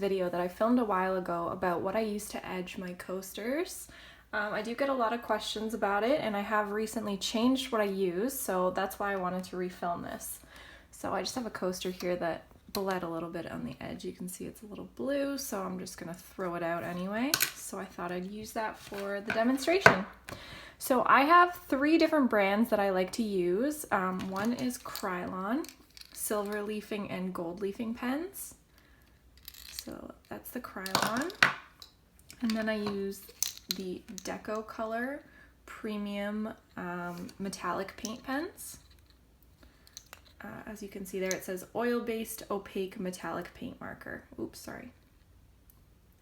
video that I filmed a while ago about what I use to edge my coasters. I do get a lot of questions about it, and I have recently changed what I use, so that's why I wanted to refilm this. So I just have a coaster here that bled a little bit on the edge. You can see it's a little blue, so I'm just gonna throw it out anyway. So I thought I'd use that for the demonstration. So I have 3 different brands that I like to use. One is Krylon, silver leafing and gold leafing pens. So that's the Krylon. And then I use the Deco Color premium metallic paint pens. As you can see there, it says oil-based opaque metallic paint marker. Oops, sorry.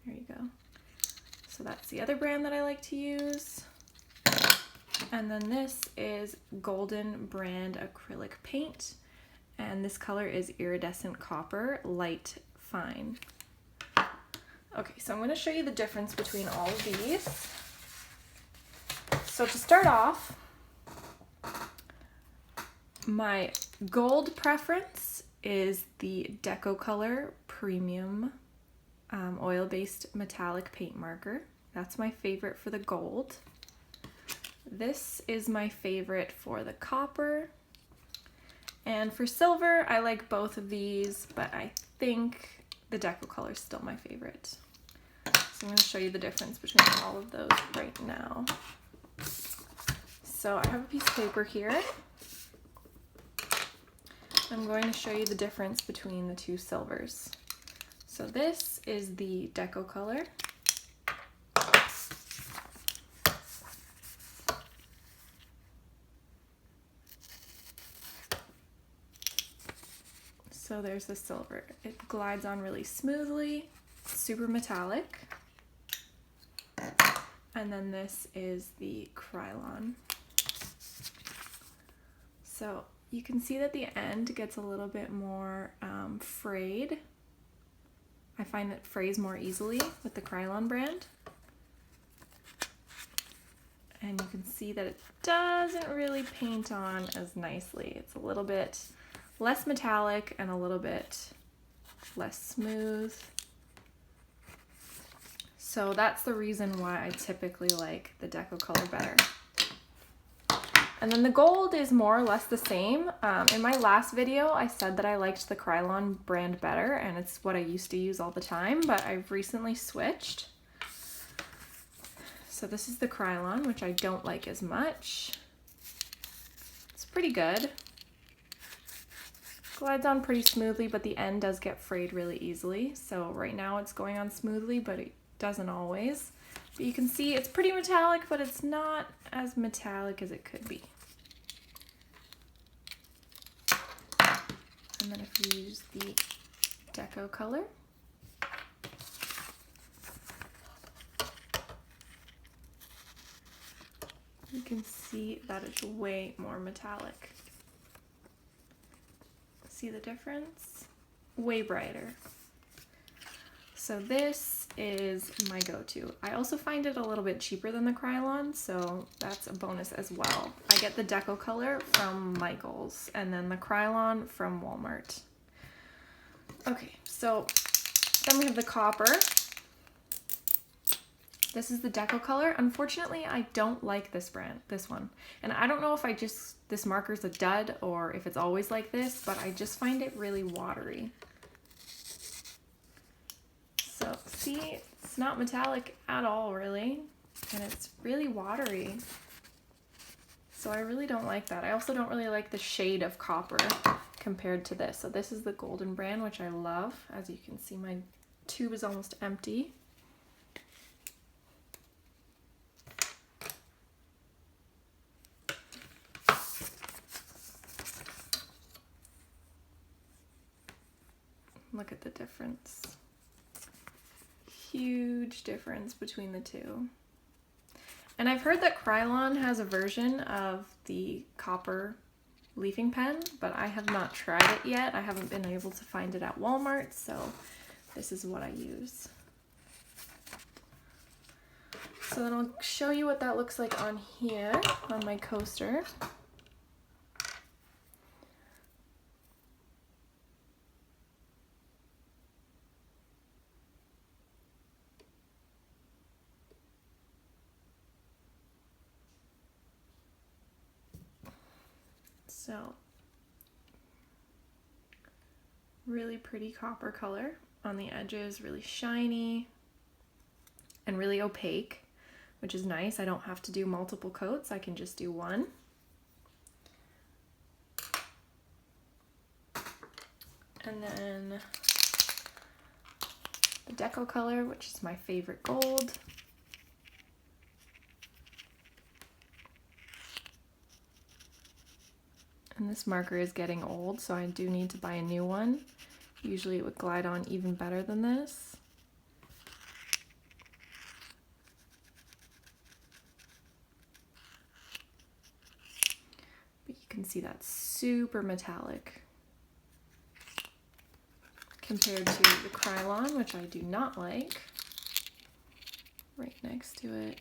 There you go. So that's the other brand that I like to use. And then this is Golden brand acrylic paint. And this color is iridescent copper, light fine. Okay, so I'm going to show you the difference between all of these. So to start off, my gold preference is the Deco Color Premium oil-based metallic paint marker. That's my favorite for the gold. This is my favorite for the copper. And for silver, I like both of these, but I think the Deco Color is still my favorite. So I'm going to show you the difference between all of those right now. So I have a piece of paper here. I'm going to show you the difference between the 2 silvers. So this is the Deco Color. So there's the silver. It glides on really smoothly, super metallic. And then this is the Krylon. So you can see that the end gets a little bit more frayed. I find that frays more easily with the Krylon brand. And you can see that it doesn't really paint on as nicely. It's a little bit less metallic and a little bit less smooth. So that's the reason why I typically like the Deco Color better. And then the gold is more or less the same. In my last video, I said that I liked the Krylon brand better, and it's what I used to use all the time, but I've recently switched. So this is the Krylon, which I don't like as much. It's pretty good. Glides on pretty smoothly, but the end does get frayed really easily. So right now it's going on smoothly, but it doesn't always. But you can see it's pretty metallic, but it's not as metallic as it could be. And then if you use the Deco Color, you can see that it's way more metallic. See the difference? Way brighter. So this is my go-to. I also find it a little bit cheaper than the Krylon, so that's a bonus as well. I get the Deco Color from Michaels and then the Krylon from Walmart. Okay, so then we have the copper. This is the Deco Color. Unfortunately, I don't like this one. And I don't know if this marker's a dud or if it's always like this, but I just find it really watery. So see, it's not metallic at all really, and it's really watery. So I really don't like that. I also don't really like the shade of copper compared to this. So this is the Golden brand, which I love. As you can see, my tube is almost empty. Look at the difference. Huge difference between the 2. And I've heard that Krylon has a version of the copper leafing pen, but I have not tried it yet. I haven't been able to find it at Walmart, so this is what I use. So then I'll show you what that looks like on here, on my coaster. So, really pretty copper color on the edges, really shiny and really opaque, which is nice. I don't have to do multiple coats, I can just do one. And then the deco color, which is my favorite gold. And this marker is getting old, so I do need to buy a new one. Usually it would glide on even better than this. But you can see that's super metallic compared to the Krylon, which I do not like. Right next to it.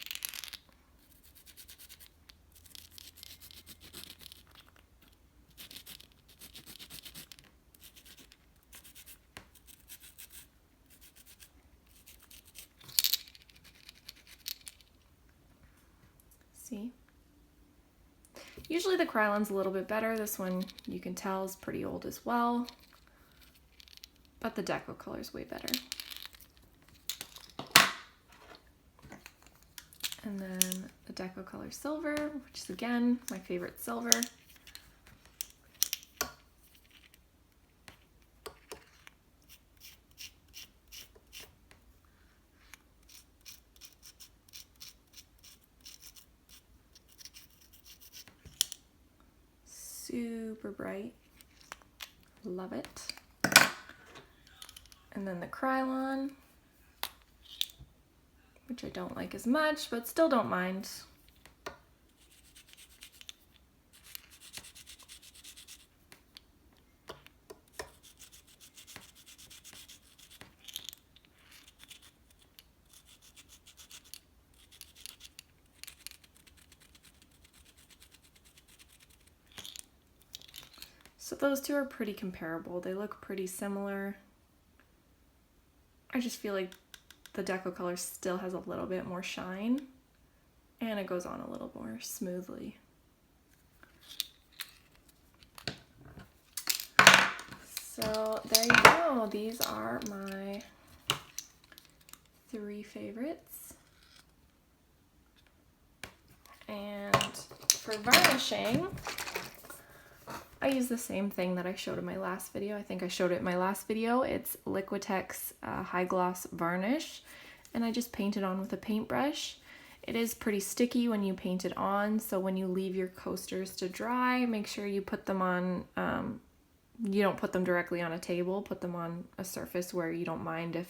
See? Usually the Krylon's a little bit better. This one you can tell is pretty old as well. But the deco color is way better. And then the deco color silver, which is again my favorite silver. Super bright. Love it. And then the Krylon, which I don't like as much, but still don't mind. So those two are pretty comparable. They look pretty similar. I just feel like the deco color still has a little bit more shine and it goes on a little more smoothly. So there you go. These are my 3 favorites. And for varnishing, I use the same thing that I showed in my last video. I think I showed it in my last video. It's Liquitex High Gloss Varnish, and I just paint it on with a paintbrush. It is pretty sticky when you paint it on, so when you leave your coasters to dry, make sure you put them on, you don't put them directly on a table, put them on a surface where you don't mind if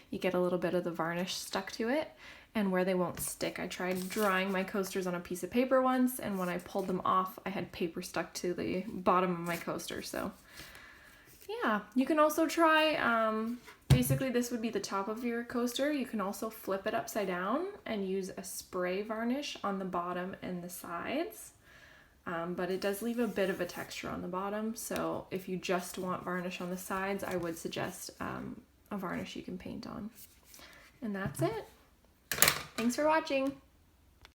you get a little bit of the varnish stuck to it, and where they won't stick. I tried drying my coasters on a piece of paper once, and when I pulled them off, I had paper stuck to the bottom of my coaster. So yeah, you can also try, basically this would be the top of your coaster. You can also flip it upside down and use a spray varnish on the bottom and the sides. But it does leave a bit of a texture on the bottom. So if you just want varnish on the sides, I would suggest a varnish you can paint on. And that's it. Thanks for watching.